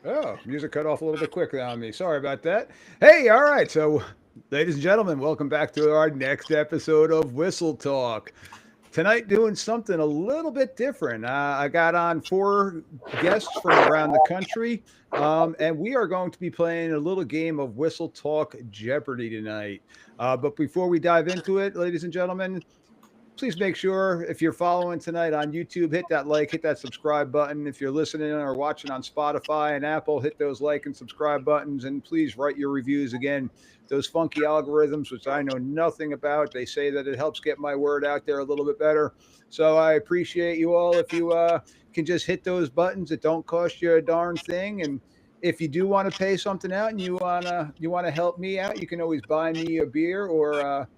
Oh, music cut off a little bit quickly on me. Sorry about that. Hey, all right. So, ladies and gentlemen, welcome back to our next episode of Whistle Talk. Tonight, doing something a little bit different. I got on four guests from around the country, and we are going to be playing a little game of Whistle Talk Jeopardy tonight. But before we dive into it, ladies and gentlemen, please make sure if you're following tonight on YouTube, hit that like, hit that subscribe button. If you're listening or watching on Spotify and Apple, hit those like and subscribe buttons. And please write your reviews again. Those funky algorithms, which I know nothing about, they say that it helps get my word out there a little bit better. So I appreciate you all if you can just hit those buttons. It don't cost you a darn thing. And if you do want to pay something out and you wanna help me out, you can always buy me a beer or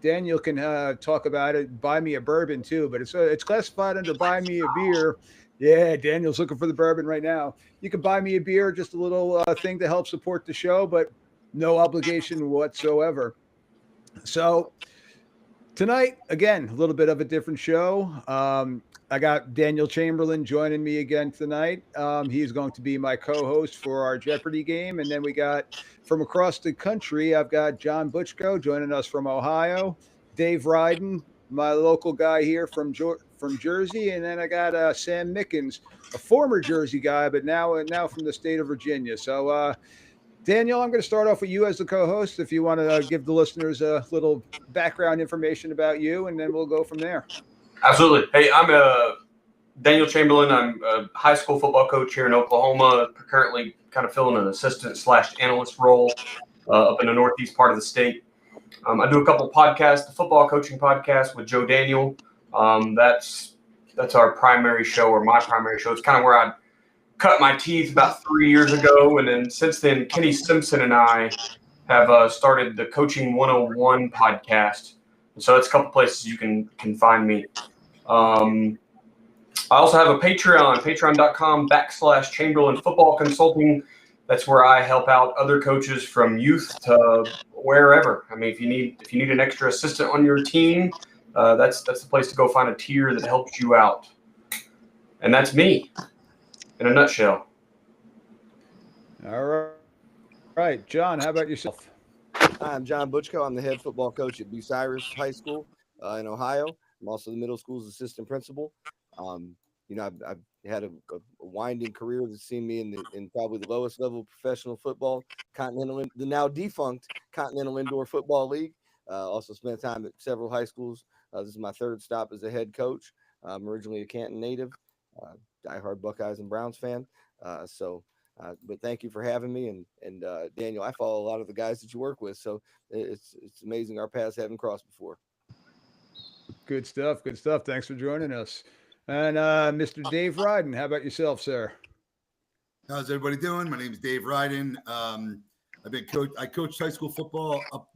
Daniel can talk about it. Buy me a bourbon too, but it's classified under buy me a beer. Yeah, Daniel's looking for the bourbon right now. You can buy me a beer, just a little thing to help support the show, but no obligation whatsoever. So tonight, again, a little bit of a different show. I got Daniel Chamberlain joining me again tonight. He's going to be my co-host for our Jeopardy game, and then we got from across the country. I've got John Butchko joining us from Ohio, Dave Ryden, my local guy here from Jersey, and then I got Sam Mickens, a former Jersey guy, but now from the state of Virginia. So Daniel, I'm going to start off with you as the co-host. If you want to give the listeners a little background information about you, and then we'll go from there. Absolutely. Hey, I'm Daniel Chamberlain. I'm a high school football coach here in Oklahoma, currently kind of filling an assistant/analyst role up in the northeast part of the state. I do a couple podcasts, the football coaching podcast with Joe Daniel. That's our primary show, or my primary show. It's kind of where I cut my teeth about 3 years ago, and then since then, Kenny Simpson and I have started the Coaching 101 podcast. And so that's a couple places you can find me. I also have a Patreon, patreon.com/Chamberlain Football Consulting. That's where I help out other coaches from youth to wherever. I mean, if you need an extra assistant on your team, that's the place to go find a tier that helps you out. And that's me in a nutshell. All right, John, how about yourself? I'm John Butchko. I'm the head football coach at Bucyrus High School in Ohio. I'm also the middle school's assistant principal. I've had a winding career that's seen me in probably the lowest level of professional football, the now defunct Continental Indoor Football League. Also spent time at several high schools. This is my third stop as a head coach. I'm originally a Canton native, diehard Buckeyes and Browns fan. But thank you for having me, and Daniel, I follow a lot of the guys that you work with, so it's amazing our paths haven't crossed before. Good stuff. Good stuff. Thanks for joining us. And Mr. Dave Ryden, how about yourself, sir? How's everybody doing? My name is Dave Ryden. I coached high school football up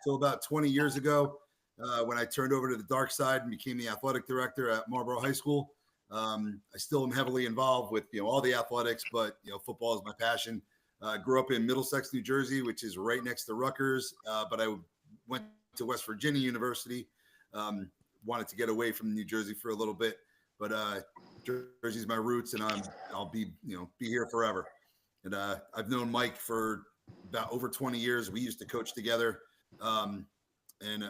till about 20 years ago when I turned over to the dark side and became the athletic director at Marlboro High School. I still am heavily involved with all the athletics, but football is my passion. I grew up in Middlesex, New Jersey, which is right next to Rutgers, but I went to West Virginia University. Wanted to get away from New Jersey for a little bit, but Jersey's my roots, and I'll be here forever. And I've known Mike for about over 20 years. We used to coach together, and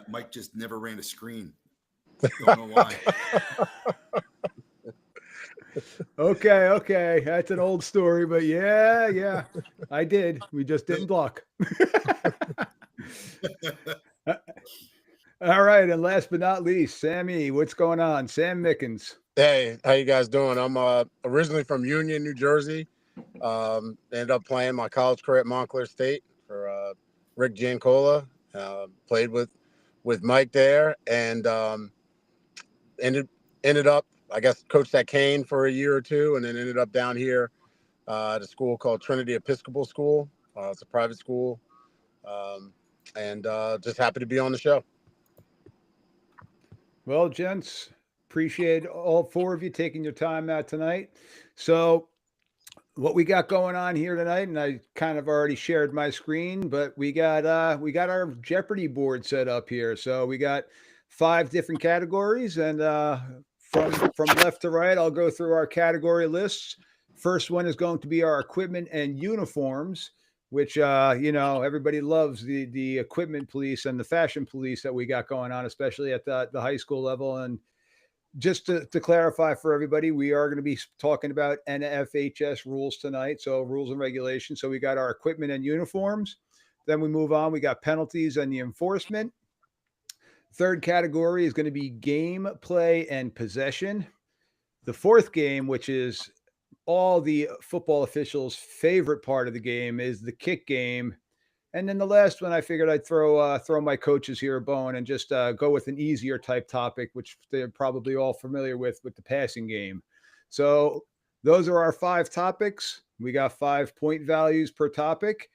Mike just never ran a screen. Don't know why. Okay. That's an old story, but yeah, I did. We just didn't block. All right, and last but not least, Sammy, what's going on? Sam Mickens. Hey, how you guys doing? I'm originally from Union, New Jersey. Ended up playing my college career at Montclair State for Rick Giancola. Played with Mike there, and ended up, I guess, coached at Kane for a year or two, and then ended up down here at a school called Trinity Episcopal School. It's a private school, and just happy to be on the show. Well, gents, appreciate all four of you taking your time out tonight. So what we got going on here tonight, and I kind of already shared my screen, but we got our Jeopardy board set up here. So we got 5 different categories, and from left to right, I'll go through our category lists. First one is going to be our equipment and uniforms, which everybody loves the equipment police and the fashion police that we got going on, especially at the high school level. And just to clarify for everybody, we are going to be talking about NFHS rules tonight. So rules and regulations. So we got our equipment and uniforms. Then we move on. We got penalties and the enforcement. Third category is going to be game, play, and possession. The fourth game, which is all the football officials' favorite part of the game, is the kick game. And then the last one, I figured I'd throw my coaches here a bone and just go with an easier type topic, which they're probably all familiar with the passing game. So those are our 5 topics. We got 5 point values per topic.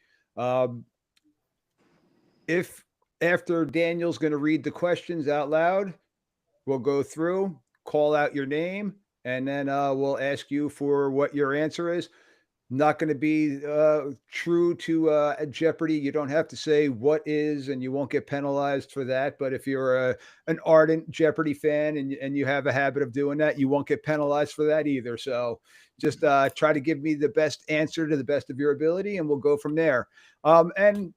If after Daniel's going to read the questions out loud, we'll go through, call out your name, and then we'll ask you for what your answer is. Not going to be true to Jeopardy. You don't have to say what is, and you won't get penalized for that. But if you're an ardent Jeopardy fan and you have a habit of doing that, you won't get penalized for that either. So just try to give me the best answer to the best of your ability, and we'll go from there. And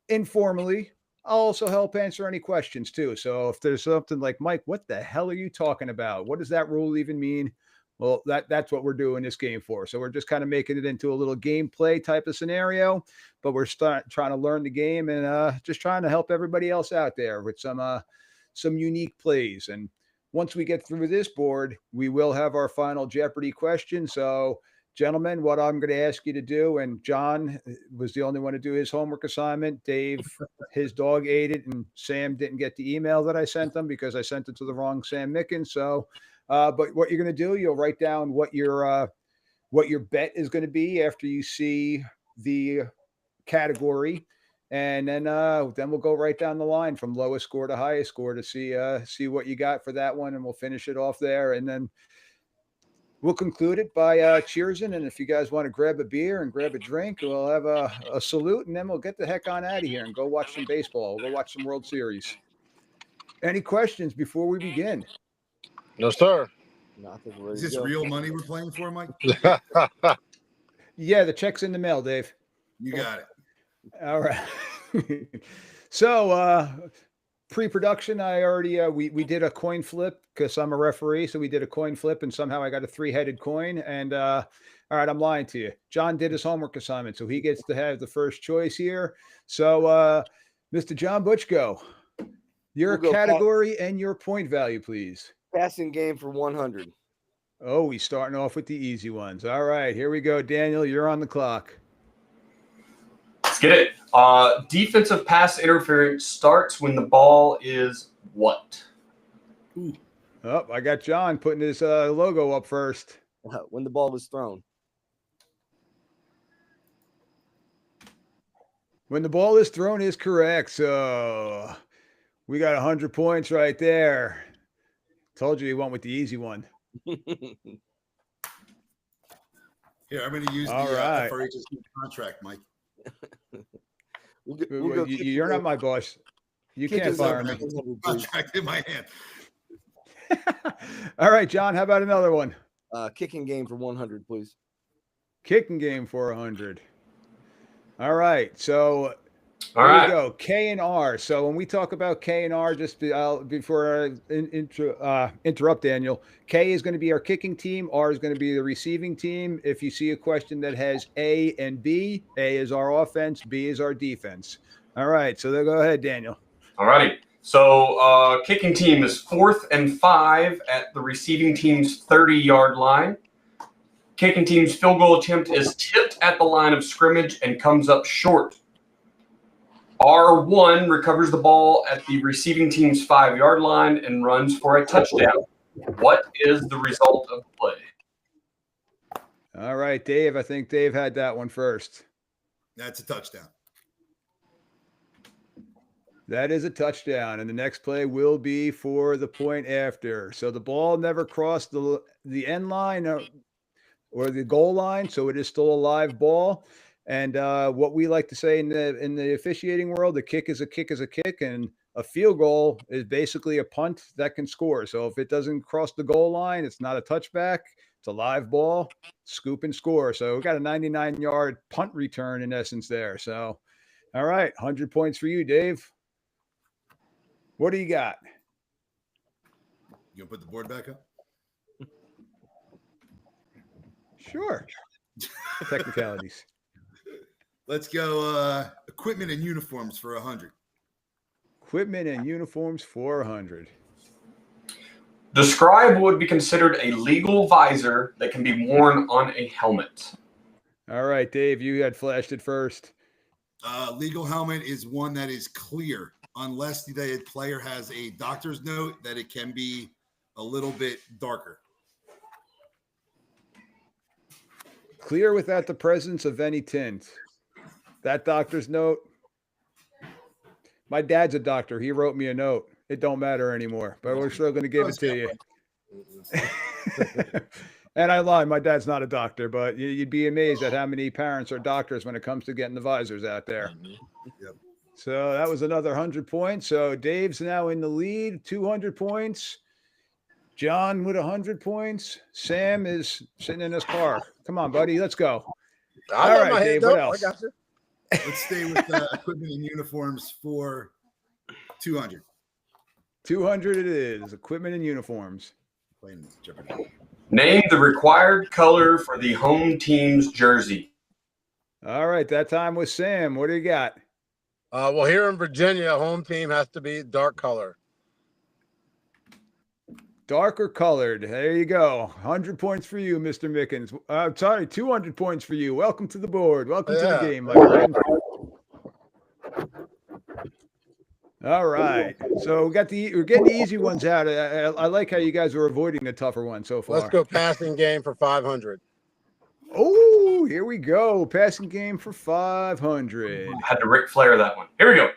informally, I'll also help answer any questions too. So if there's something like, Mike, what the hell are you talking about? What does that rule even mean? Well, that's what we're doing this game for. So we're just kind of making it into a little gameplay type of scenario, but we're trying to learn the game and just trying to help everybody else out there with some unique plays. And once we get through this board, we will have our final Jeopardy question. So gentlemen, what I'm going to ask you to do, and John was the only one to do his homework assignment. Dave, his dog ate it, and Sam didn't get the email that I sent them because I sent it to the wrong Sam Mickens. So, but what you're going to do, you'll write down what your bet is going to be after you see the category, and then we'll go right down the line from lowest score to highest score to see what you got for that one, and we'll finish it off there, and then we'll conclude it by cheersing. And if you guys want to grab a beer and grab a drink, we'll have a salute, and then we'll get the heck on out of here and go watch some baseball. We'll go watch some World Series. Any questions before we begin? No, sir. No, I think we're ready Is to this go. real money we're playing for, Mike? Yeah, the check's in the mail, Dave. You got it. All right. So pre-production, I already we did a coin flip because I'm a referee. So we did a coin flip, and somehow I got a 3-headed coin. And all right, I'm lying to you. John did his homework assignment, so he gets to have the first choice here. So Mr. John Butchko, your We'll go category and your point value, please. Passing game for 100. Oh, he's starting off with the easy ones. All right, here we go. Daniel, you're on the clock. Let's get it. Defensive pass interference starts when the ball is what? Oh, I got John putting his logo up first. When the ball was thrown. When the ball is thrown is correct. So we got 100 points right there. Told you he went with the easy one. Here, I'm going to use All the right. FRHS contract, Mike. We'll go You're not my boss. You Kick can't is fire up, me. man. Contract in my hand. All right, John, how about another one? Kicking game for 100, please. Kicking game for 100. All right, so All here right. we go. K and R. So when we talk about K and R, just before I interrupt Daniel, K is going to be our kicking team. R is going to be the receiving team. If you see a question that has A and B, A is our offense, B is our defense. All right, so go ahead, Daniel. All righty. So kicking team is 4th and 5 at the receiving team's 30-yard line. Kicking team's field goal attempt is tipped at the line of scrimmage and comes up short. R1 recovers the ball at the receiving team's 5-yard line and runs for a touchdown. What is the result of the play? All right, Dave. I think Dave had that one first. That's a touchdown. That is a touchdown, and the next play will be for the point after. So the ball never crossed the end line or the goal line, so it is still a live ball. And what we like to say in the officiating world, a kick is a kick is a kick, and a field goal is basically a punt that can score. So if it doesn't cross the goal line, it's not a touchback. It's a live ball, scoop and score. So we got a 99-yard punt return in essence there. So, all right, 100 points for you, Dave. What do you got? You gonna put the board back up? Sure. Technicalities. Let's go. Equipment and uniforms for 100. Equipment and uniforms for 100. Describe what would be considered a legal visor that can be worn on a helmet. All right, Dave, you had flashed it first. Legal helmet is one that is clear, unless the player has a doctor's note that it can be a little bit darker. Clear without the presence of any tint. That doctor's note. My dad's a doctor. He wrote me a note. It don't matter anymore, but we're still going to give it to you. And I lie. My dad's not a doctor, but you'd be amazed at how many parents are doctors when it comes to getting the visors out there. Yep. So that was another 100 points. So Dave's now in the lead, 200 points. John with 100 points. Sam is sitting in his car. Come on, buddy. Let's go. I All got my right, Dave, hand what up. else? I got you. Let's stay with equipment and uniforms for 200. 200 it is. Equipment and uniforms. Playing Jeopardy. Name the required color for the home team's jersey. All right. That time was Sam. What do you got? Well, here in Virginia, home team has to be dark color. Darker colored. There you go. 100 points for you, Mr. Mickens. Sorry, 200 points for you. Welcome to the board. Welcome to the game, my friend. All right. So we're getting the easy ones out. I like how you guys are avoiding the tougher ones so far. Let's go passing game for 500. Oh, here we go. Passing game for 500. I had to Ric Flair that one. Here we go.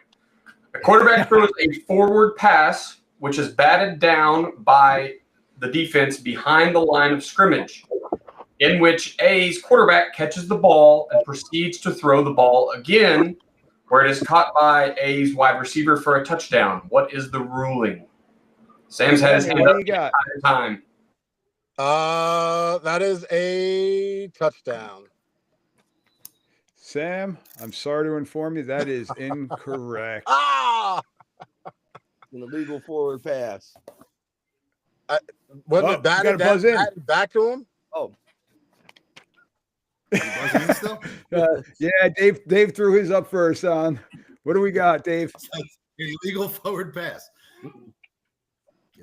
A quarterback throws a forward pass, which is batted down by the defense behind the line of scrimmage, in which A's quarterback catches the ball and proceeds to throw the ball again, where it is caught by A's wide receiver for a touchdown. What is the ruling? Sam's had his hand What up do you got? the entire time. That is a touchdown. Sam, I'm sorry to inform you that is incorrect. Ah! An illegal forward pass. Wasn't Oh, it batted, you gotta buzz in. batted back to him? Oh, You buzzing in still? Yeah, Dave threw his up first on. What do we got, Dave? Illegal forward pass. Get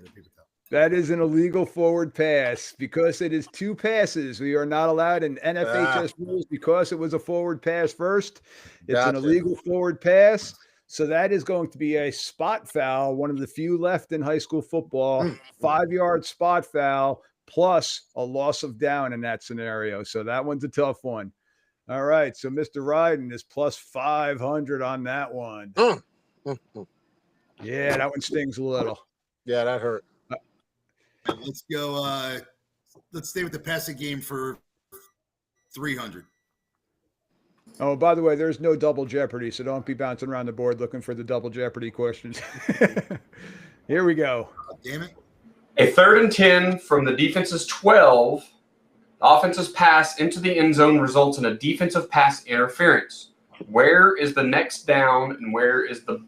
it, people tell. That is an illegal forward pass because it is two passes. We are not allowed in NFHS rules because it was a forward pass first. It's an Gotcha. illegal forward pass. So that is going to be a spot foul, one of the few left in high school football, 5-yard spot foul plus a loss of down in that scenario. So that one's a tough one. All right. So Mr. Ryden is plus 500 on that one. Yeah, that one stings a little. Yeah, that hurt. Let's go. Let's stay with the passing game for 300. Oh, by the way, there's no double jeopardy, so don't be bouncing around the board looking for the double jeopardy questions. Here we go. Oh, damn it. A 3rd and 10 from the defense's 12. The offense's pass into the end zone results in a defensive pass interference. Where is the next down and where is the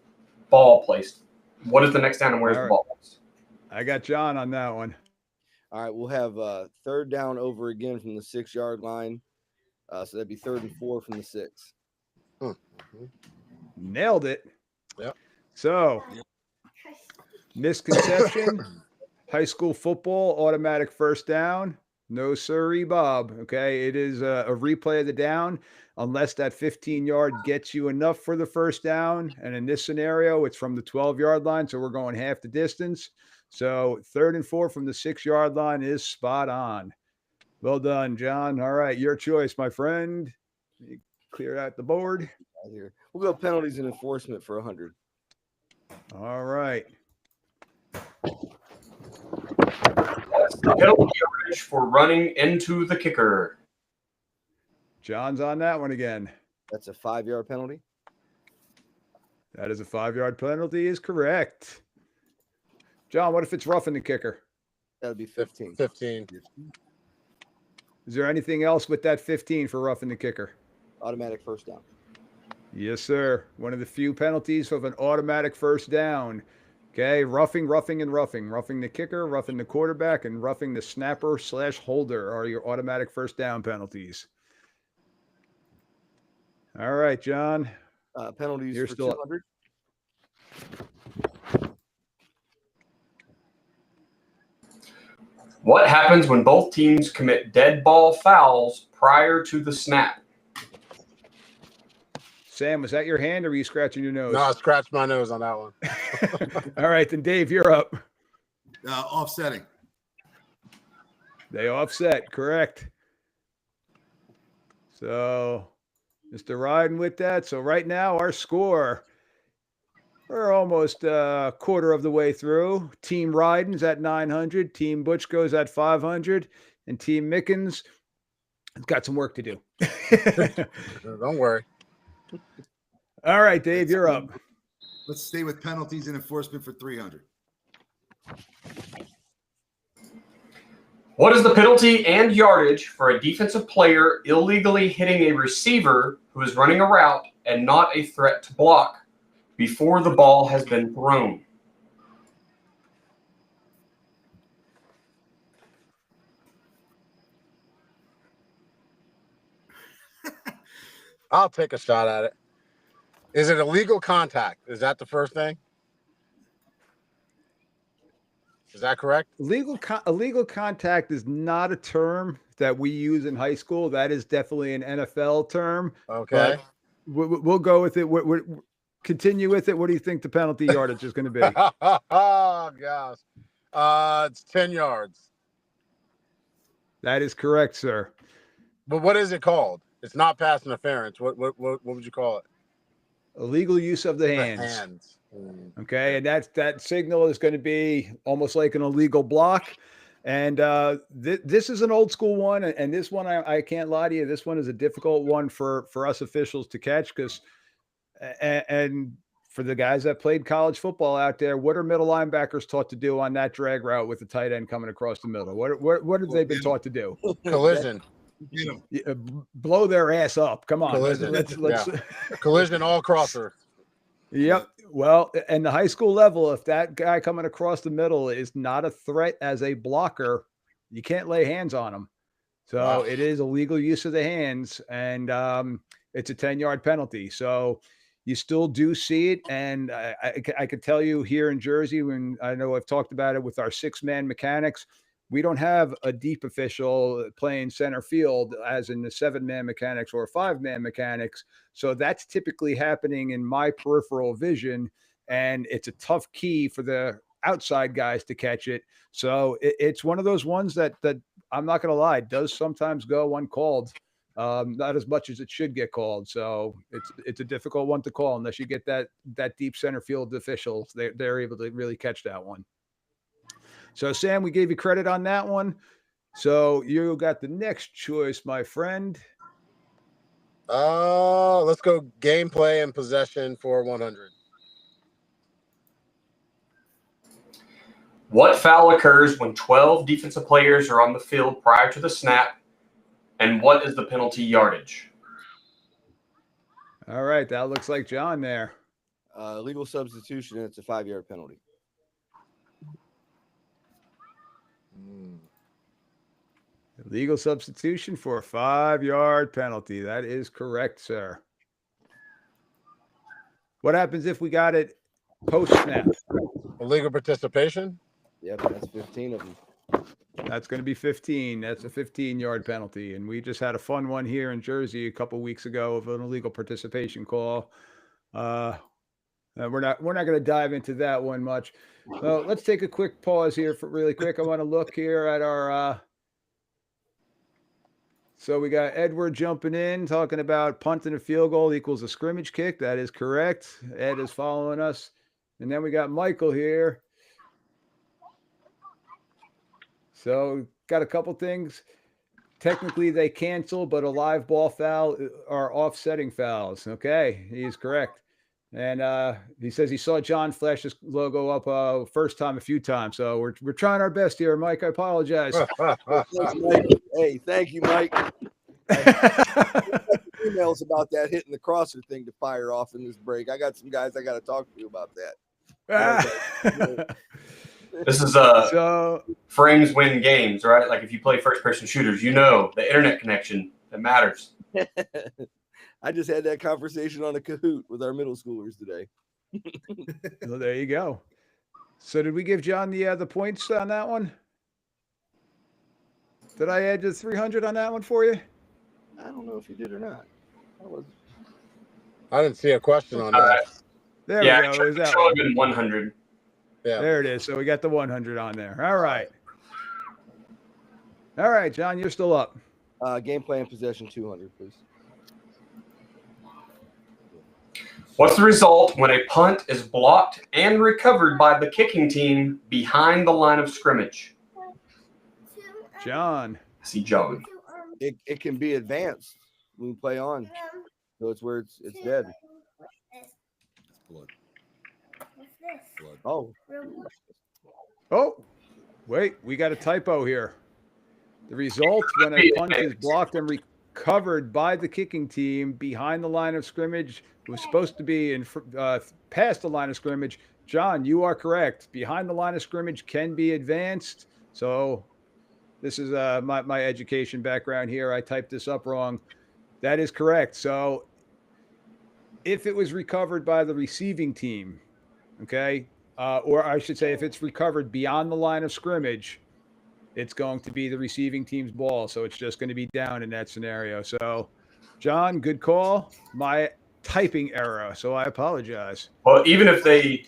ball placed? What is the next down and where's the ball placed? I got John on that one. all right. We'll have 3rd down over again from the 6-yard line. So that'd be 3rd and 4 from the 6. Nailed it. Yep. So, misconception, high school football, automatic first down. No sirree, Bob. Okay. It is a replay of the down unless that 15-yard gets you enough for the first down. And in this scenario, it's from the 12-yard line. So we're going half the distance. So 3rd and 4 from the 6-yard line is spot on. Well done, John. All right. Your choice, my friend. You clear out the board. Right here. We'll go penalties and enforcement for 100. All right. That's the penalty average for running into the kicker. John's on that one again. That's a 5-yard penalty. That is a 5-yard penalty is correct. John, what if it's roughing the kicker? That'd be 15. 15. Is there anything else with that 15 for roughing the kicker? Automatic first down. Yes, sir. One of the few penalties of an automatic first down. Okay, roughing, and roughing. Roughing the kicker, roughing the quarterback, and roughing the snapper/holder are your automatic first down penalties. All right, John. Penalties You're for still 200. What happens when both teams commit dead ball fouls prior to the snap? Sam, was that your hand or were you scratching your nose? No, I scratched my nose on that one. All right, then Dave, you're up. Offsetting. They offset, correct. So, Mr. Ryden with that. So right now our score, we're almost a quarter of the way through. Team Ryden's at 900. Team Butchko's at 500. And Team Mickens has got some work to do. Don't worry. All right, Dave, you're up. Let's stay with penalties and enforcement for 300. What is the penalty and yardage for a defensive player illegally hitting a receiver who is running a route and not a threat to block before the ball has been thrown? I'll take a shot at it. Is it illegal contact? Is that the first thing? Is that correct? Illegal contact is not a term that we use in high school. That is definitely an NFL term. Okay. We'll go with it. Continue with it. What do you think the penalty yardage is going to be? Oh, gosh. It's 10 yards. That is correct, sir. But what is it called? It's not pass interference. What would you call it? Illegal use of the hands. Okay, and that signal is going to be almost like an illegal block. And this is an old school one, and this one I can't lie to you. This one is a difficult one for us officials to catch because, and for the guys that played college football out there, what are middle linebackers taught to do on that drag route with the tight end coming across the middle? What have they been taught to do? Collision. Blow their ass up. Come on. Collision. Let's Collision all crosser. Yep. Well, and the high school level, if that guy coming across the middle is not a threat as a blocker, you can't lay hands on him. So Wow. It is illegal use of the hands, and it's a 10-yard penalty. So you still do see it. And I could tell you here in Jersey, when I know I've talked about it with our 6-man mechanics, we don't have a deep official playing center field as in the 7-man mechanics or 5-man mechanics. So that's typically happening in my peripheral vision. And it's a tough key for the outside guys to catch it. So it's one of those ones that I'm not going to lie, does sometimes go uncalled. Not as much as it should get called. So it's a difficult one to call unless you get that deep center field officials. They're able to really catch that one. So, Sam, we gave you credit on that one. So you got the next choice, my friend. Let's go gameplay and possession for 100. What foul occurs when 12 defensive players are on the field prior to the snap, and what is the penalty yardage? All right, that looks like John there. Legal substitution, and it's a 5-yard penalty. Legal substitution for a 5-yard penalty. That is correct, sir. What happens if we got it post-snap? Illegal participation? Yep, that's 15 of them. That's going to be 15. That's a 15-yard penalty. And we just had a fun one here in Jersey a couple weeks ago of an illegal participation call. We're not going to dive into that one much. Well, let's take a quick pause here for really quick. I want to look here at our so we got Edward jumping in, talking about punting a field goal equals a scrimmage kick. That is correct. Ed is following us. And then we got Michael here. So got a couple things. Technically, they cancel, but a live ball foul are offsetting fouls. Okay, he's correct. And he says he saw John flash his logo up first time a few times. So we're trying our best here, Mike. I apologize. Thanks, Mike. Hey, thank you, Mike. Emails about that hitting the crosser thing to fire off in this break. I got some guys I got to talk to you about that. This is So frames win games, right? Like if you play first person shooters, you know the internet connection that matters. I just had that conversation on a Kahoot with our middle schoolers today. well, there you go. So did we give John the points on that one? Did I add the 300 on that one for you? I don't know if you did or not. I didn't see a question on All that. right. There Yeah, we go. It was that should one. have been 100. Yeah. There it is. So we got the 100 on there. All right. All right, John, you're still up. Game plan possession 200, please. What's the result when a punt is blocked and recovered by the kicking team behind the line of scrimmage? John. I see John. It can be advanced when we play on. So it's where it's dead. Blood. Blood. Oh, Oh, wait, we got a typo here. The result when a punt is blocked and recovered by the kicking team behind the line of scrimmage was supposed to be in past the line of scrimmage. John, you are correct. Behind the line of scrimmage can be advanced. So this is my education background here. I typed this up wrong. That is correct. So if it was recovered by the receiving team, okay, or I should say if it's recovered beyond the line of scrimmage, it's going to be the receiving team's ball. So it's just going to be down in that scenario. So, John, good call. My typing error. So I apologize. Well, even if they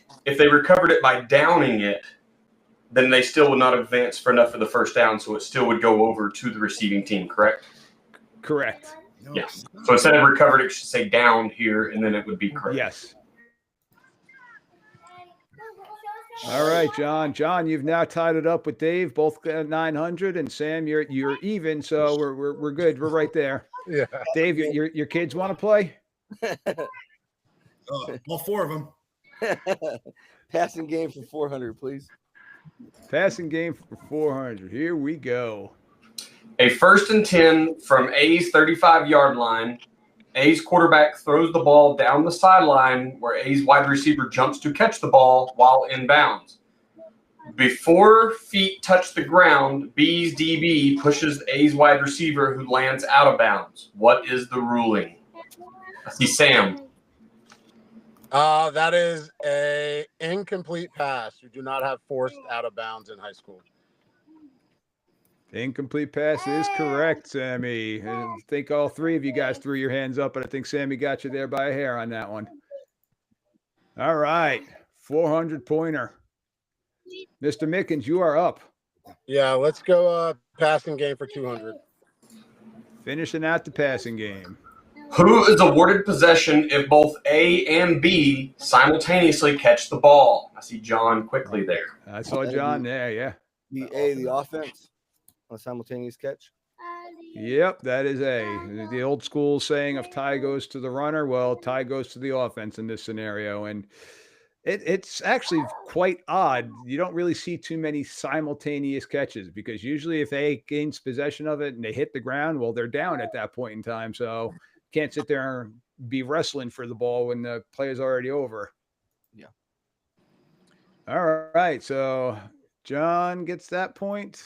recovered it by downing it, then they still would not advance for enough for the first down, so it still would go over to the receiving team, correct? Correct. No, Yes. So instead of recovered, it should say down here, and then it would be correct. Yes. All right, John. John, you've now tied it up with Dave, both at 900, and Sam, you're even. So we're good. We're right there. Yeah. Dave, your kids want to play? all four of them. passing game for 400, please. Passing game for 400. Here we go. A 1st and 10 from A's 35-yard line. A's quarterback throws the ball down the sideline where A's wide receiver jumps to catch the ball while in bounds. Before feet touch the ground, B's DB pushes A's wide receiver who lands out of bounds. What is the ruling? I see Sam. That is a incomplete pass. You do not have forced out of bounds in high school. Incomplete pass is correct, Sammy. I think all three of you guys threw your hands up, but I think Sammy got you there by a hair on that one. All right. 400 pointer. Mr. Mickens, you are up. Yeah, let's go passing game for 200. Finishing out the passing game. Who is awarded possession if both A and B simultaneously catch the ball? I see John quickly there. I saw John there, yeah. The offense on a simultaneous catch. Yep, that is the old school saying of tie goes to the runner. Well, tie goes to the offense in this scenario. And it's actually quite odd. You don't really see too many simultaneous catches because usually if A gains possession of it and they hit the ground, well, they're down at that point in time. So can't sit there and be wrestling for the ball when the play is already over. Yeah. All right. So John gets that point.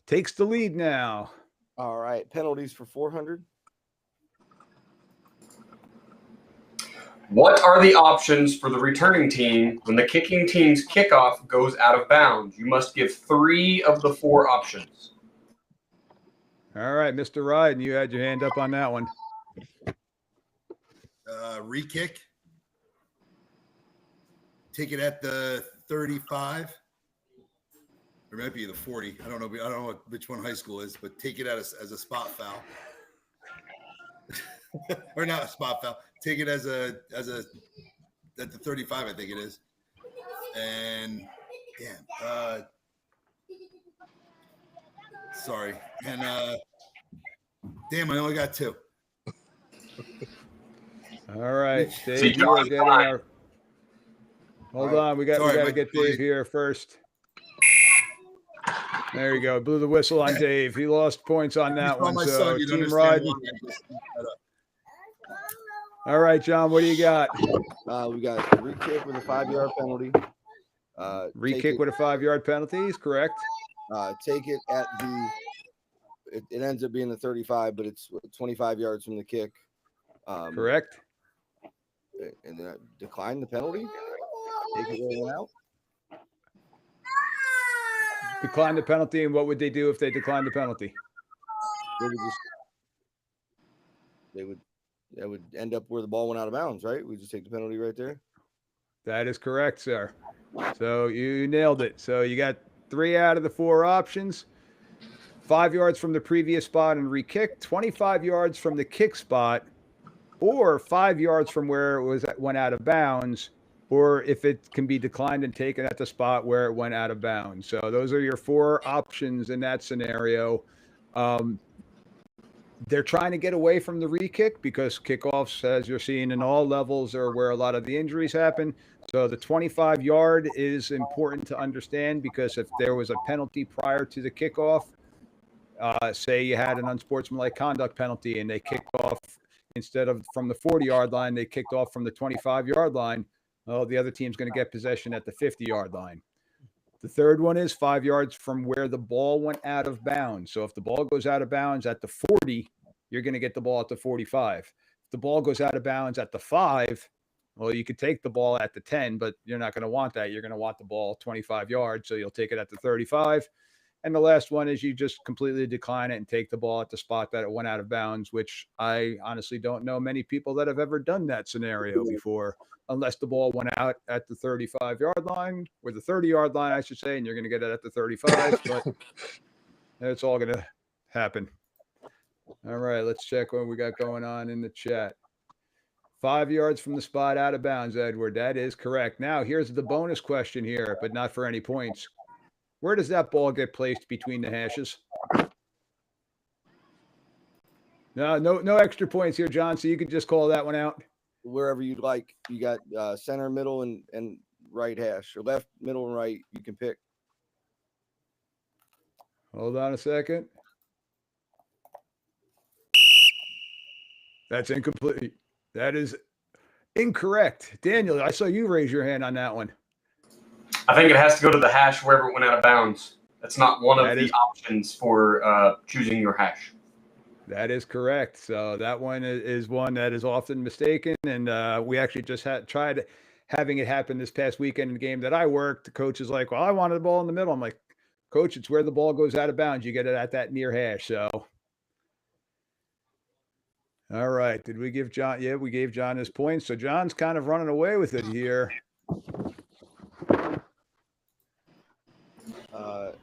Takes the lead now. All right. Penalties for 400. What are the options for the returning team when the kicking team's kickoff goes out of bounds? You must give 3 of the 4 options. All right, Mr. Ryden, you had your hand up on that one. Re-kick. Take it at the 35. Or it might be the 40. I don't know which one high school is, but take it as a spot foul. Or not a spot foul. Take it as a at the 35, I think it is. And sorry. And damn, I only got 2. All right, See, Dave, you are John's getting fine. our. Hold All right. on, we got Sorry, to Mike, get go ahead. Dave here first. There you go. Blew the whistle on Dave. He lost points on that If you saw one. my So son, you'd team understand riding. why I just screwed that up. All right, John, what do you got? We got re-kick with a 5-yard penalty. Re-kick with a 5-yard penalty is correct. Take it at the. It ends up being the 35, but it's 25 yards from the kick. Correct. And then decline the penalty. Take it rolling out. Decline the penalty, and what would they do if they declined the penalty? That would end up where the ball went out of bounds, right? We just take the penalty right there. That is correct, sir. So you nailed it. So you got 3 out of the 4 options. 5 yards from the previous spot and re-kick, 25 yards from the kick spot, or 5 yards from where it went out of bounds, or if it can be declined and taken at the spot where it went out of bounds. So those are your 4 options in that scenario. They're trying to get away from the re-kick because kickoffs, as you're seeing in all levels, are where a lot of the injuries happen. So the 25-yard is important to understand because if there was a penalty prior to the kickoff, say you had an unsportsmanlike conduct penalty and they kicked off instead of from the 40-yard line, they kicked off from the 25-yard line. Well, the other team's going to get possession at the 50-yard line. The third one is 5 yards from where the ball went out of bounds. So if the ball goes out of bounds at the 40, you're going to get the ball at the 45. If the ball goes out of bounds at the 5, well, you could take the ball at the 10, but you're not going to want that. You're going to want the ball 25 yards, so you'll take it at the 35. And the last one is you just completely decline it and take the ball at the spot that it went out of bounds, which I honestly don't know many people that have ever done that scenario before, unless the ball went out at the 35-yard line or the 30-yard line, I should say, and you're going to get it at the 35, but it's all going to happen. All right, let's check what we got going on in the chat. 5 yards from the spot out of bounds, Edward. That is correct. Now, here's the bonus question here, but not for any points. Where does that ball get placed between the hashes? No extra points here, John, so you could just call that one out. Wherever you'd like. You got center, middle, and right hash, or left, middle, and right. You can pick. Hold on a second. That's incomplete. That is incorrect. Daniel, I saw you raise your hand on that one. I think it has to go to the hash wherever it went out of bounds. That's not one of the options for choosing your hash. That is correct. So that one is one that is often mistaken. And we actually just tried having it happen this past weekend in the game that I worked. The coach is like, well, I wanted the ball in the middle. I'm like, Coach, it's where the ball goes out of bounds. You get it at that near hash. So, all right. Did we give John? Yeah, we gave John his points. So John's kind of running away with it here.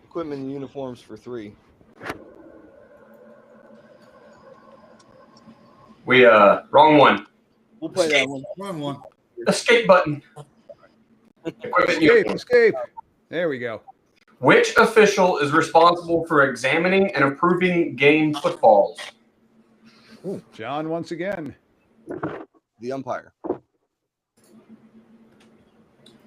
Equipment and uniforms for 3. We wrong one. We'll play that one. Wrong one. Escape button. Escape. There we go. Which official is responsible for examining and approving game footballs? John once again. The umpire.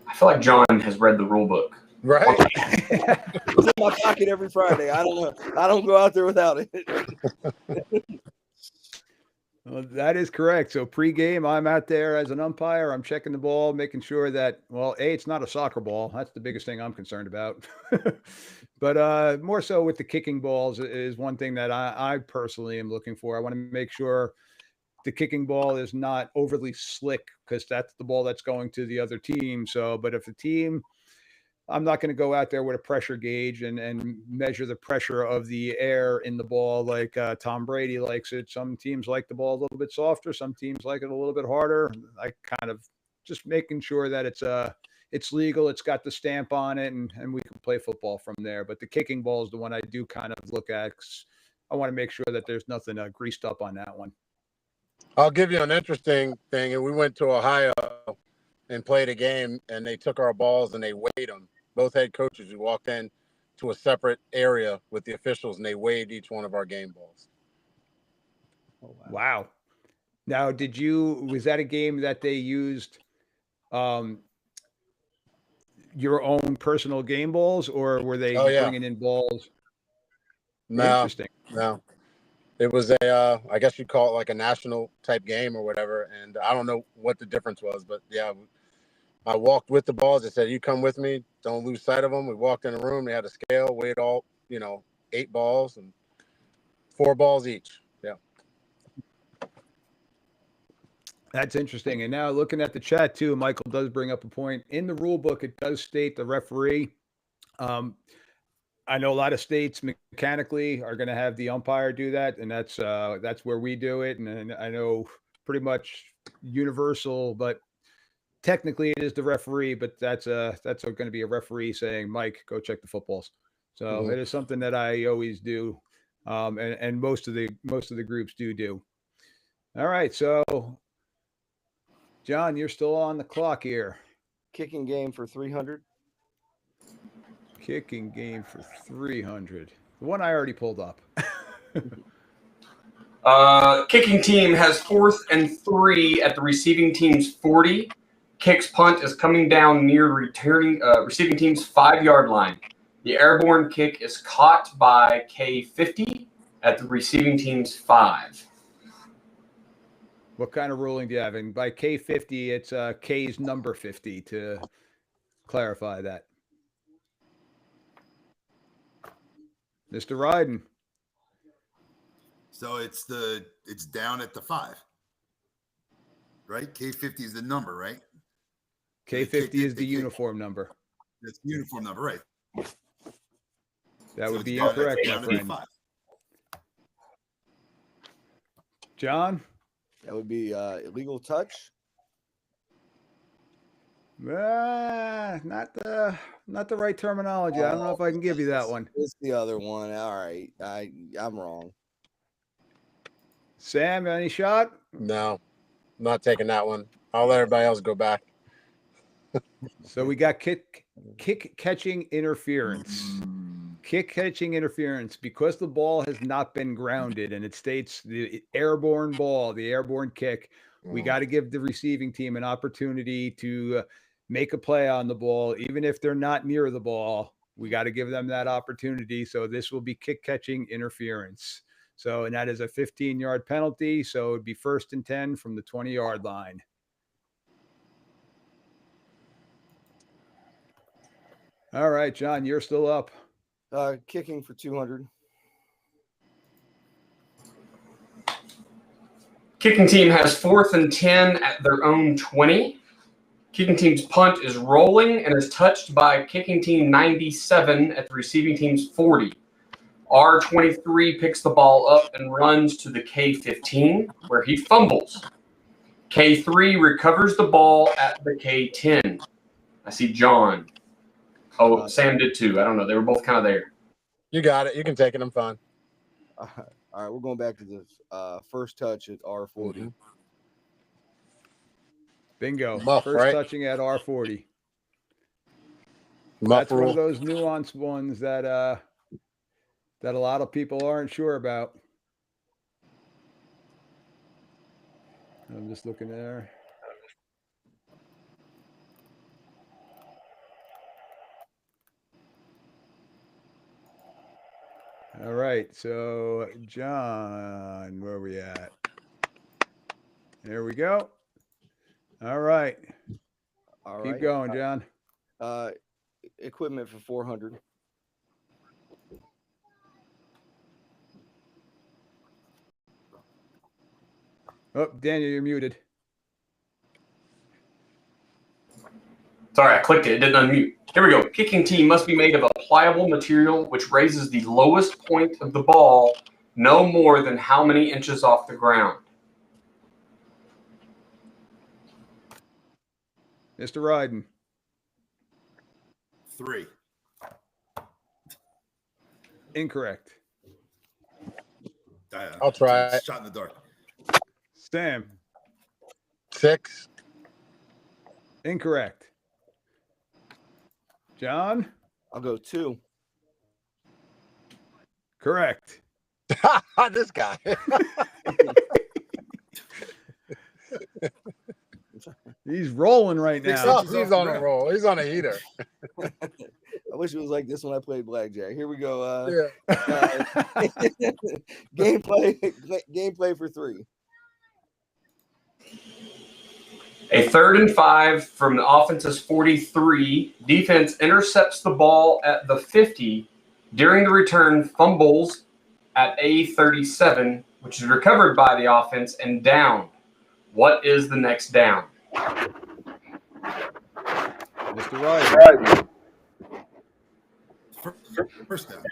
I feel like John has read the rule book. Right. It's in my pocket every Friday. I don't know. I don't go out there without it. Well, that is correct. So pregame, I'm out there as an umpire. I'm checking the ball, making sure that, well, it's not a soccer ball. That's the biggest thing I'm concerned about. But more so with the kicking balls is one thing that I personally am looking for. I want to make sure the kicking ball is not overly slick because that's the ball that's going to the other team. So, but if the team, I'm not going to go out there with a pressure gauge and measure the pressure of the air in the ball like Tom Brady likes it. Some teams like the ball a little bit softer. Some teams like it a little bit harder. I kind of just making sure that it's legal. It's got the stamp on it, and we can play football from there. But the kicking ball is the one I do kind of look at 'cause I want to make sure that there's nothing greased up on that one. I'll give you an interesting thing. And we went to Ohio and played a game, and they took our balls and they weighed them. Both head coaches, we walked in to a separate area with the officials, and they weighed each one of our game balls. Wow. Now, was that a game that they used your own personal game balls, or were they Oh, yeah. bringing in balls? No, Interesting. no. It was a, I guess you'd call it like a national type game or whatever. And I don't know what the difference was, but yeah, I walked with the balls. They said, you come with me. Don't lose sight of them. We walked in the room. They had a scale, weighed all, 8 balls and 4 balls each. Yeah. That's interesting. And now looking at the chat too, Michael does bring up a point. In the rule book, it does state the referee. I know a lot of states mechanically are going to have the umpire do that, and that's where we do it. And I know pretty much universal, but technically it is the referee. But that's going to be a referee saying, "Mike, go check the footballs." So it is something that I always do, and most of the groups do. All right, so John, you're still on the clock here. Kicking game for 300. Kicking game for 300. The one I already pulled up. Kicking team has 4th and 3 at the receiving team's 40. Kicks punt is coming down near receiving team's 5-yard line. The airborne kick is caught by K50 at the receiving team's 5. What kind of ruling do you have? And by K50, it's K's number 50 to clarify that. Mr. Ryden. So it's down at the 5, right? K50 is the number, right? K50 is the uniform number. That's the uniform number, right? That So would it's be down incorrect, my at the friend. 5. John? That would be illegal touch. Not the right terminology. I don't know if I can give you that one. It's the other one. All right. I'm wrong. Sam, any shot? No, I'm not taking that one. I'll let everybody else go back. So we got kick catching interference. Kick catching interference because the ball has not been grounded, and it states the airborne ball, the airborne kick. We got to give the receiving team an opportunity to make a play on the ball, even if they're not near the ball. We got to give them that opportunity. So this will be kick catching interference. So, and that is a 15-yard penalty. So it'd be 1st and 10 from the 20-yard line. All right, John, you're still up. Kicking for 200. Kicking team has 4th and 10 at their own 20. Kicking team's punt is rolling and is touched by kicking team 97 at the receiving team's 40. R23 picks the ball up and runs to the K15 where he fumbles. K3 recovers the ball at the K10. I see John. Oh, Sam did too. I don't know. They were both kind of there. You got it. You can take it. I'm fine. All right. We're going back to the first touch at R40. Bingo. Muff, First right? touching at R40. Muff That's one rule. of those nuanced ones that a lot of people aren't sure about. I'm just looking there. All right, so John, where are we at? There we go. All right. All Keep right. going, John. Equipment for 400. Oh, Daniel, you're muted. Sorry, I clicked it. It didn't unmute. Here we go. Kicking team must be made of a pliable material which raises the lowest point of the ball no more than how many inches off the ground? Mr. Ryden. 3. Incorrect. I'll try it. Shot in the dark. Sam. 6. Incorrect. John. I'll go 2. Correct. This guy. He's rolling right Six now. inches. He's on a roll. He's on a heater. I wish it was like this when I played blackjack. Here we go. Yeah. Gameplay for 3. A 3rd and 5 from the offense's 43. Defense intercepts the ball at the 50. During the return, fumbles at A37, which is recovered by the offense and down. What is the next down? Mr. Ryan. First down.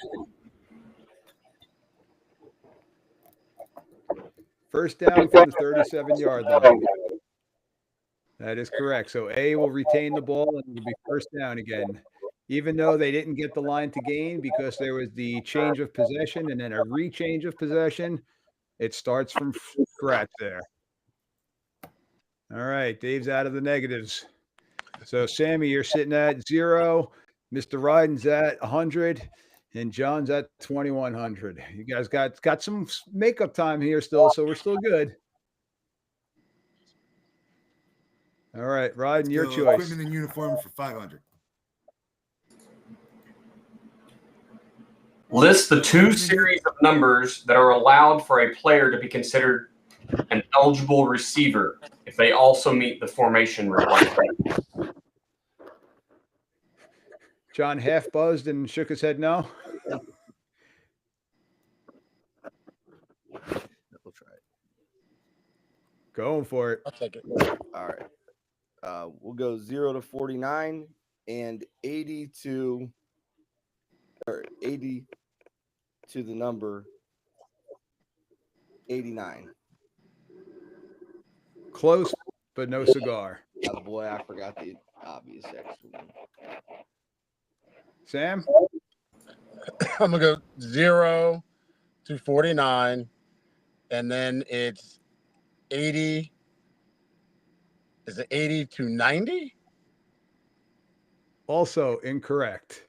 First down from the 37-yard line. That is correct. So A will retain the ball and it'll be first down again. Even though they didn't get the line to gain because there was the change of possession and then a rechange of possession, it starts from scratch there. All right, Dave's out of the negatives. So, Sammy, you're sitting at 0. Mr. Ryden's at 100. And John's at 2,100. You guys got some makeup time here still, so we're still good. All right, Ryden, your choice. Equipment and uniform for 500. List the 2 series of numbers that are allowed for a player to be considered an eligible receiver if they also meet the formation requirement. John half buzzed and shook his head no. We'll try it. Going for it. I'll take it. All right. We'll go 0 to 49 and 80 to the number 89. Close, but no cigar. Oh boy, I forgot the obvious extra one. Sam? I'm going to go 0 to 49, and then it's 80. Is it 80 to 90? Also incorrect.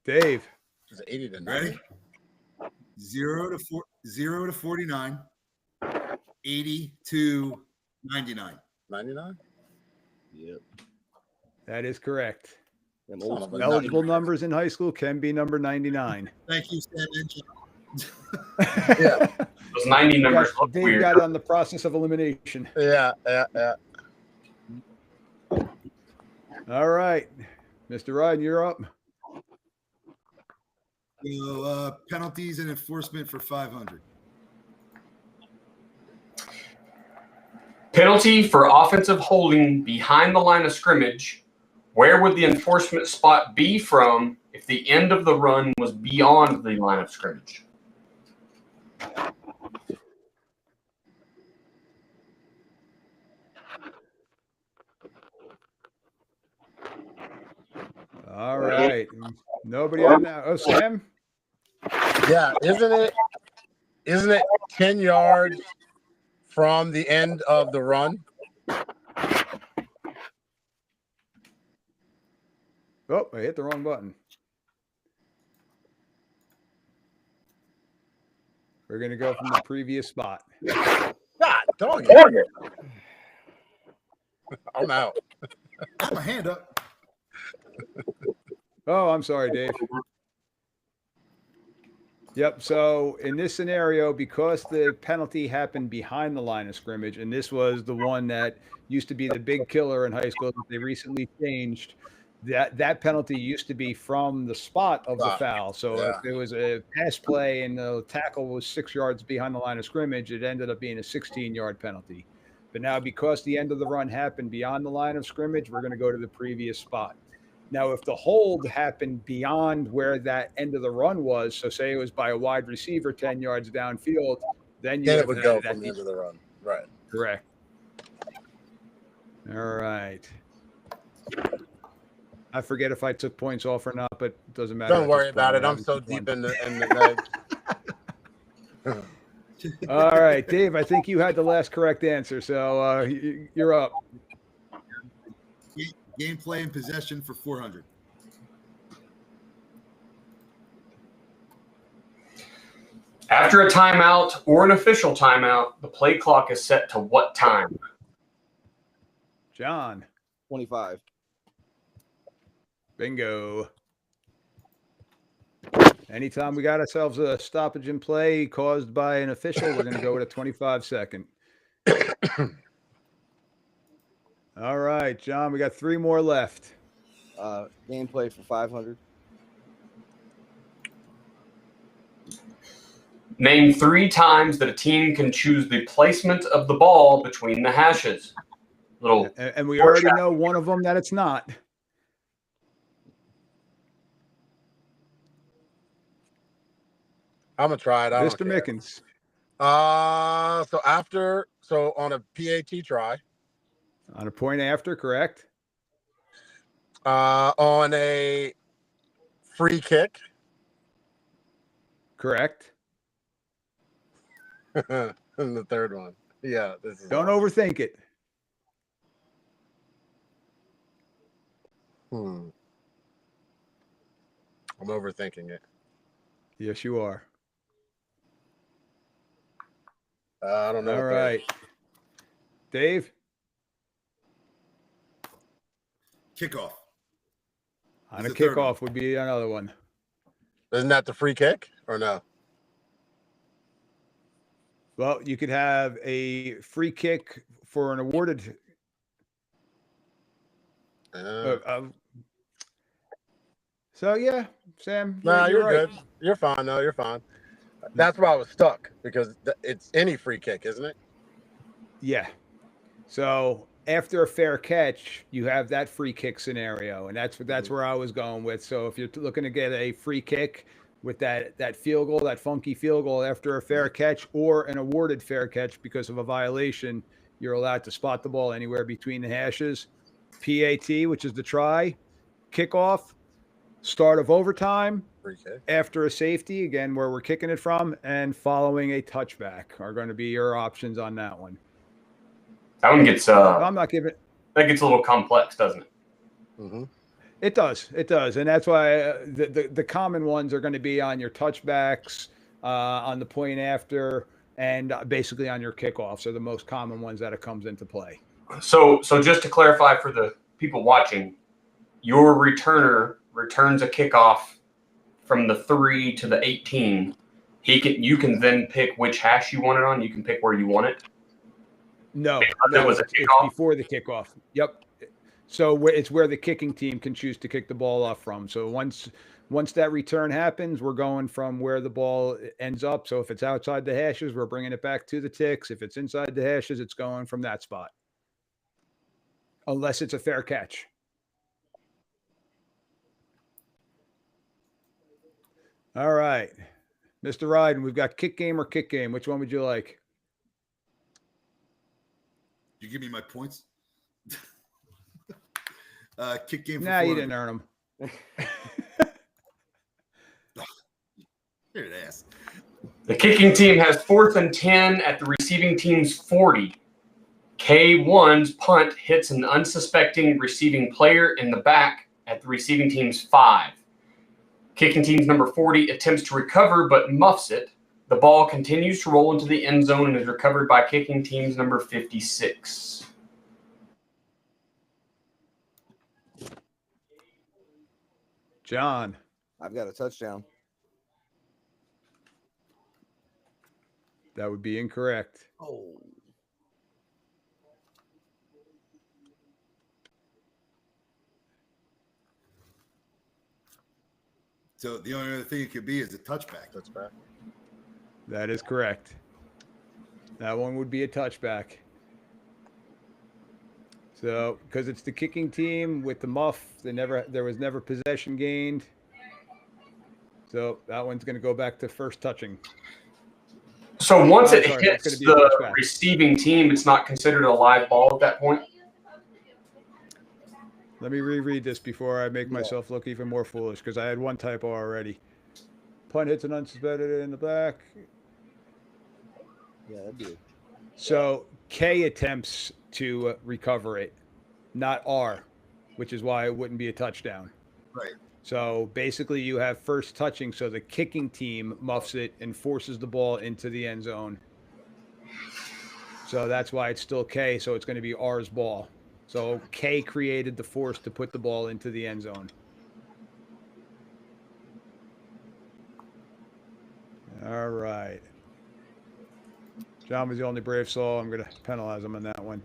Dave? Is it 80 to 90? Ready? 0 to 49, 80 to 99. 99? Yep. That is correct. Them Son old of a school Eligible numbers. numbers in high school can be number 99. Thank you, Sam and John. Yeah. Those 90 numbers look Dave weird. got on the process of elimination. Yeah. All right. Mr. Ryden, you're up. So, penalties and enforcement for 500. Penalty for offensive holding behind the line of scrimmage. Where would the enforcement spot be from if the end of the run was beyond the line of scrimmage? All right. Nobody on that. Oh, Sam? Yeah. Isn't it 10 yards from the end of the run? Oh, I hit the wrong button. We're going to go from the previous spot. God, dog it. I'm out. Got my hand up. Oh, I'm sorry, Dave. Yep. So in this scenario, because the penalty happened behind the line of scrimmage, and this was the one that used to be the big killer in high school that they recently changed, that penalty used to be from the spot of the foul. So if it was a pass play and the tackle was 6 yards behind the line of scrimmage, it ended up being a 16-yard penalty. But now, because the end of the run happened beyond the line of scrimmage, we're going to go to the previous spot. Now, if the hold happened beyond where that end of the run was, so say it was by a wide receiver 10 yards downfield, then Then it would go from the end of the run. Right. Correct. All right. I forget if I took points off or not, but it doesn't matter. Don't worry about it. I'm so deep in the All right, Dave, I think you had the last correct answer, so you're up. Gameplay and possession for 400. After a timeout or an official timeout, the play clock is set to what time? John. 25. Bingo. Anytime we got ourselves a stoppage in play caused by an official, we're going to go with a 25-second. All right, John, we got 3 more left. Gameplay for 500. Name 3 times that a team can choose the placement of the ball between the hashes. Little And we already know one of them that it's not. I'm gonna try it. Mr. Mickens. So on a PAT try. On a point after, correct? On a free kick. Correct. And the third one. Yeah. Don't overthink it. I'm overthinking it. Yes, you are. I don't know. All right. Dave? Kickoff. On Is a the third kickoff would be another one. Isn't that the free kick or no? Well, you could have a free kick for an awarded. So yeah, Sam. No, you're right. good. You're fine. No, you're fine. That's why I was stuck because it's any free kick, isn't it? Yeah. So after a fair catch, you have that free kick scenario, and that's where I was going with. So if you're looking to get a free kick with that field goal, that funky field goal after a fair catch, or an awarded fair catch because of a violation, you're allowed to spot the ball anywhere between the hashes. PAT, which is the try, kickoff, start of overtime, Free kick. after a safety, again, where we're kicking it from, and following a touchback are going to be your options on that one. That one gets I'm not giving. that gets a little complex, doesn't it? Mm-hmm. It does, and that's why the common ones are going to be on your touchbacks, on the point after, and basically on your kickoffs are the most common ones that it comes into play. So just to clarify for the people watching, your returner returns a kickoff from the 3 to the 18. You can then pick which hash you want it on. You can pick where you want it. No, It was a it's kickoff? before the kickoff. Yep. So it's where the kicking team can choose to kick the ball off from. So once that return happens, we're going from where the ball ends up. So if it's outside the hashes, we're bringing it back to the ticks. If it's inside the hashes, it's going from that spot. Unless it's a fair catch. All right. Mr. Ryden, we've got kick game or kick game. Which one would you like? You give me my points. Kick game. Nah, you didn't earn them. Here it is. The kicking team has 4th and 10 at the receiving team's 40. K1's punt hits an unsuspecting receiving player in the back at the receiving team's 5. Kicking team's number 40 attempts to recover but muffs it. The ball continues to roll into the end zone and is recovered by kicking team's number 56. John. I've got a touchdown. That would be incorrect. Oh. So the only other thing it could be is a touchback. Touchback. That is correct. That one would be a touchback. So, because it's the kicking team with the muff, there was never possession gained. So that one's going to go back to first touching. So once it Sorry, hits that's gonna be a the touchback. receiving team, it's not considered a live ball at that point? Let me reread this before I make myself look even more foolish, because I had one typo already. Punt hits an unsuspected in the back. Yeah, that'd be. So K attempts to recover it, not R, which is why it wouldn't be a touchdown. Right. So basically, you have first touching, so the kicking team muffs it and forces the ball into the end zone. So that's why it's still K, so it's going to be R's ball. So K created the force to put the ball into the end zone. All right. John was the only brave soul. I'm going to penalize him on that one.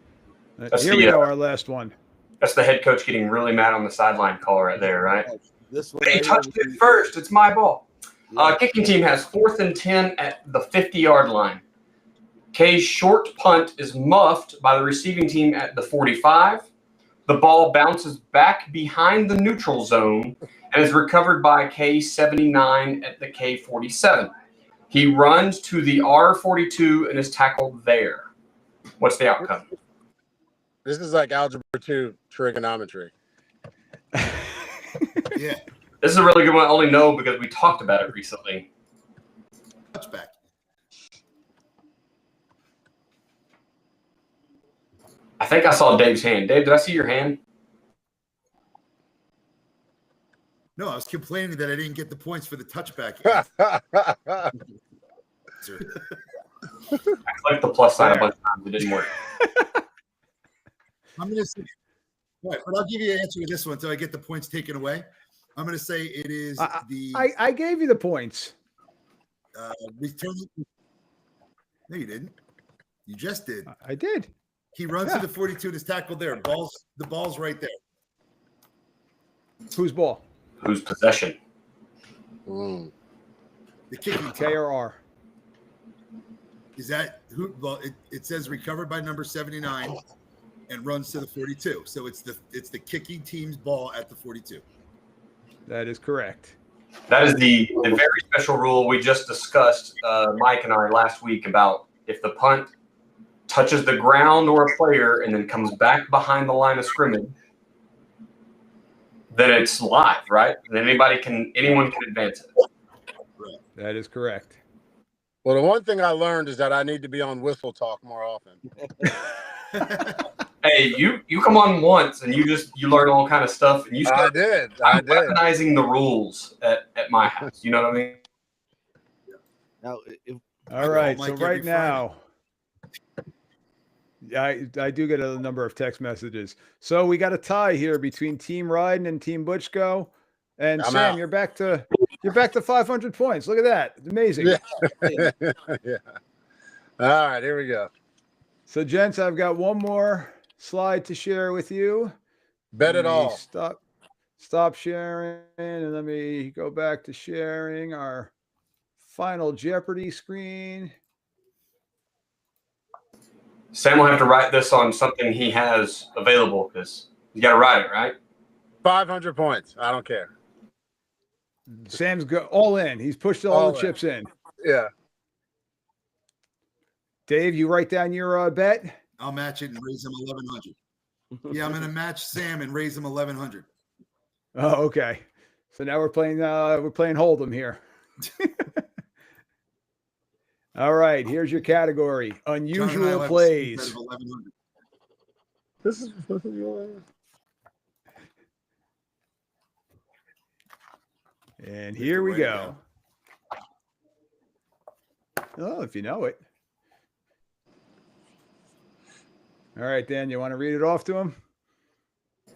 Here we go, our last one. That's the head coach getting really mad on the sideline call right there, right? This one They right touched here, it first. It's my ball. yeah. Kicking team has 4th and 10 at the 50-yard line. K's short punt is muffed by the receiving team at the 45. The ball bounces back behind the neutral zone and is recovered by K79 at the K47. He runs to the R42 and is tackled there. What's the outcome? This is like algebra 2 trigonometry. Yeah, This is a really good one. I only know because we talked about it recently. touchback. I think I saw Dave's hand. Dave, did I see your hand? No, I was complaining that I didn't get the points for the touchback. I clicked the plus sign a bunch of times. It didn't work. I'm going to say, right, but I'll give you an answer to this one until I get the points taken away. I'm going to say it is I gave you the points. return. No, you didn't. You just did. I did. He runs to the 42 and is tackled there. The ball's right there. Whose ball? Whose possession? Mm. The kicking K team. or R? Is that who? Well, it says recovered by number 79 and runs to the 42. So it's the kicking team's ball at the 42. That is correct. That is the very special rule we just discussed, Mike and I, last week about if the punt touches the ground or a player and then comes back behind the line of scrimmage, then it's live, right? And anyone can advance it. That is correct. Well, the one thing I learned is that I need to be on Whistle Talk more often. Hey, you come on once and you learn all kind of stuff and you I start did. recognizing the rules at my house. You know what I mean? Now, All right. Mike So every right now, I do get a number of text messages. So we got a tie here between Team Ryden and Team Butchko. And I'm Sam, out. you're back to 500 points. Look at that. It's amazing. Yeah. Yeah. All right, here we go. So, gents, I've got one more slide to share with you. Bet it Let me all. Stop sharing, and let me go back to sharing our final Jeopardy screen. Sam will have to write this on something he has available because you got to write it, right? 500 points. I don't care. Sam's all in. He's pushed all All the in. chips in. Yeah. Dave, you write down your bet? I'll match it and raise him 1,100. Yeah, I'm going to match Sam and raise him 1,100. Oh, okay. So now we're playing Hold'em here. All right, here's your category. John and I will Unusual have a plays. bet of 1,100. This is And here we write it go. Oh, if you know it. All right, Dan, you want to read it off to him? All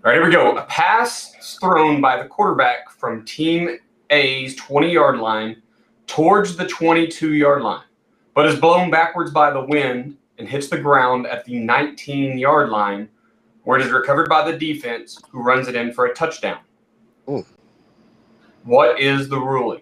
right, here we go. A pass is thrown by the quarterback from Team A's 20-yard line towards the 22-yard line, but is blown backwards by the wind and hits the ground at the 19-yard line, where it is recovered by the defense, who runs it in for a touchdown. Ooh. What is the ruling?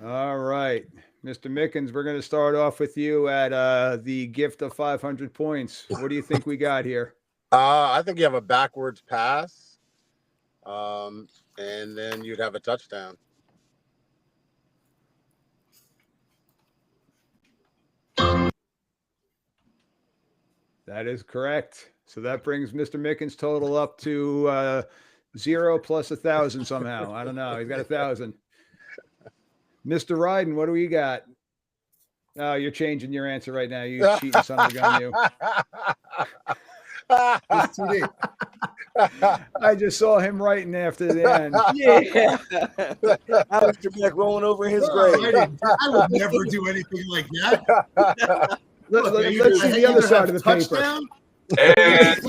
All right, Mr. Mickens, we're going to start off with you at the gift of 500 points. What do you think we got here? I think you have a backwards pass, and then you'd have a touchdown. That is correct. So that brings Mr. Mickens' total up to 0 plus 1,000 somehow. I don't know. He's got 1,000. Mr. Ryden, what do we got? Oh, you're changing your answer right now. You cheating son of a gun, you. It's too late. I just saw him writing after the end. Yeah. Alex Trebek rolling over his grave. I would never do anything like that. Let's see the other side of the paper. Touchdown. And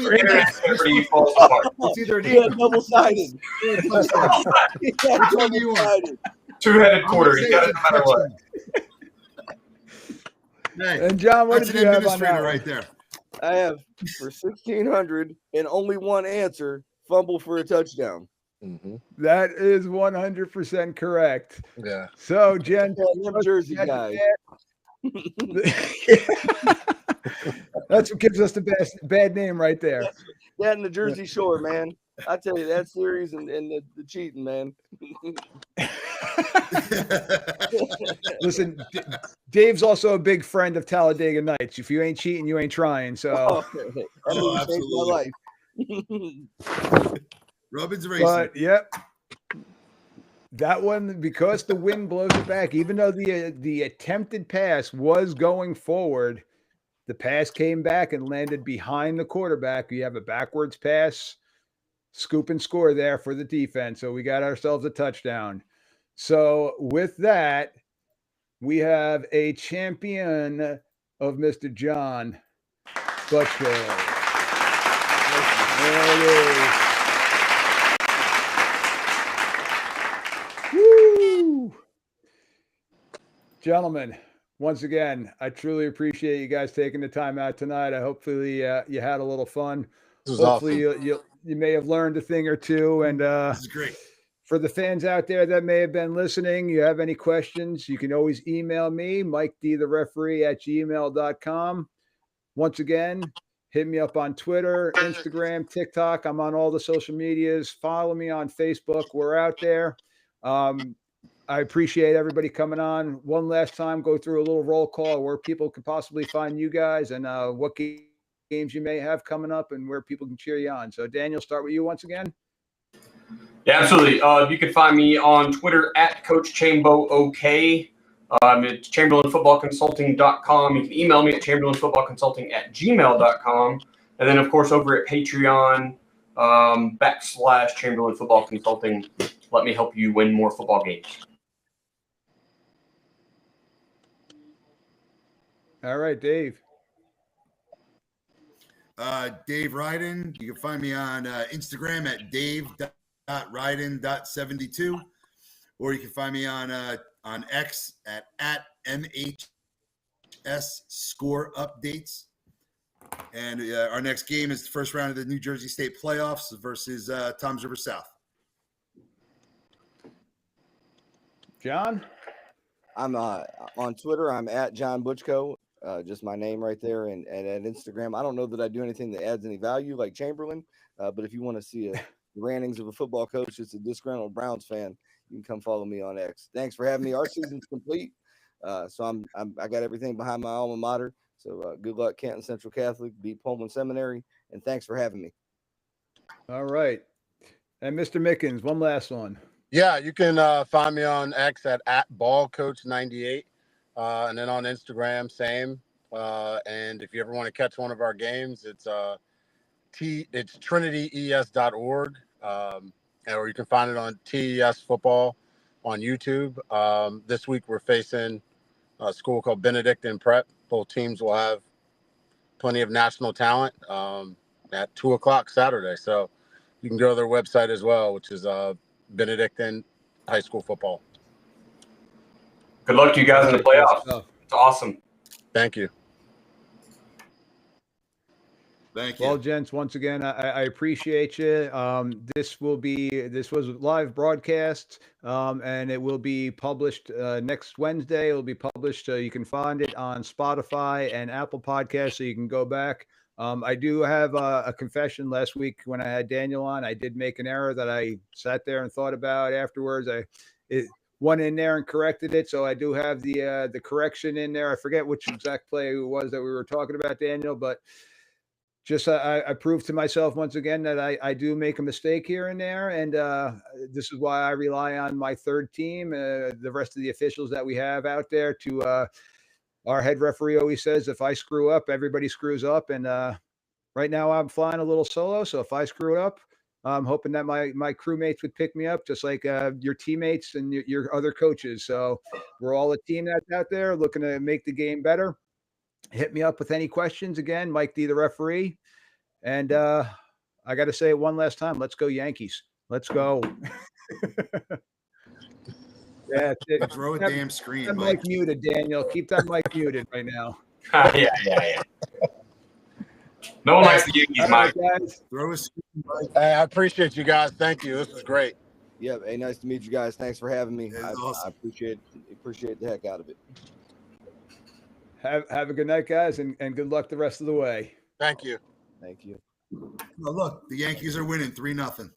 Jeopardy falls apart. It's either an Yeah, double-sided. touchdown. Yeah, Which one do you want? double-sided. Two-headed I'm quarter. gonna You say got it it's no matter what. Hey, And John, what that's did an you have on administrator that? right there. I have for 1,600 and only one answer, fumble for a touchdown. Mm-hmm. That is 100% correct. Yeah. So, Jen, Yeah, them Jersey guys. that's what gives us the bad name right there. That and the Jersey Shore, man. I tell you, that series and the cheating, man. Listen, Dave's also a big friend of Talladega Nights. If you ain't cheating, you ain't trying. So, That saved my life. Robin's racing. but yep, that one, because the wind blows it back. Even though the attempted pass was going forward, the pass came back and landed behind the quarterback. You have a backwards pass, scoop and score there for the defense. So we got ourselves a touchdown. So with that, we have a champion of Mr. John Butchko. There it is. Woo! Gentlemen, once again, I truly appreciate you guys taking the time out tonight. I hopefully you had a little fun. This was Hopefully awesome. you may have learned a thing or two. And This is great. for the fans out there that may have been listening, you have any questions, you can always email me, MikeDThereferee@gmail.com. Once again, hit me up on Twitter, Instagram, TikTok. I'm on all the social medias. Follow me on Facebook. We're out there. I appreciate everybody coming on. One last time, go through a little roll call where people could possibly find you guys and what games you may have coming up and where people can cheer you on. So, Daniel, start with you once again. Yeah, absolutely. You can find me on Twitter at Coach Chambo OK. It's ChamberlainFootballConsulting.com. You can email me at ChamberlainFootballConsulting@gmail.com. And then, of course, over at Patreon /Chamberlain Football Consulting. Let me help you win more football games. All right, Dave. Dave Ryden. You can find me on Instagram at dave.ryden.72, or you can find me on X at MHS Score Updates. And our next game is the first round of the New Jersey State playoffs versus Toms River South. John? I'm on Twitter. I'm at John Butchko, just my name right there. And at Instagram, I don't know that I do anything that adds any value like Chamberlain. But if you want to see the rantings of a football coach that's a disgruntled Browns fan, you can come follow me on X. Thanks for having me. Our season's complete. So I got everything behind my alma mater. So good luck, Canton Central Catholic, beat Pullman Seminary, and thanks for having me. All right. And Mr. Mickens, one last one. Yeah, you can find me on X at @ballcoach98, and then on Instagram, same. And if you ever want to catch one of our games, it's trinityes.org, or you can find it on TES Football on YouTube. This week we're facing a school called Benedictine Prep. Both teams will have plenty of national talent at 2:00 Saturday. So you can go to their website as well, which is Benedictine High School Football. Good luck to you guys in the playoffs. It's awesome. Thank you. Thank you. Well, gents, once again, I appreciate you. This was a live broadcast, and it will be published next Wednesday. It will be published. You can find it on Spotify and Apple Podcasts, so you can go back. I do have a confession. Last week when I had Daniel on, I did make an error that I sat there and thought about afterwards. It went in there and corrected it, so I do have the correction in there. I forget which exact play it was that we were talking about, Daniel, but just I proved to myself once again that I do make a mistake here and there, and this is why I rely on my third team, the rest of the officials that we have out there to. Our head referee always says, if I screw up, everybody screws up. And right now I'm flying a little solo. So if I screw it up, I'm hoping that my crewmates would pick me up, just like your teammates and your other coaches. So we're all a team that's out there looking to make the game better. Hit me up with any questions. Again, Mike D, the referee. And I got to say it one last time. Let's go Yankees. Let's go. Yeah, Throw a damn screen. Keep that mic muted, Daniel. Keep that mic muted right now. Yeah. No one likes the Yankees, Mike. Guys. Throw a screen. Hey, I appreciate you guys. Thank you. This was great. Yeah. Hey, nice to meet you guys. Thanks for having me. Yeah, I awesome. appreciate the heck out of it. Have a good night, guys, and good luck the rest of the way. Thank you. Thank you. Oh, look, the Yankees are winning 3-0.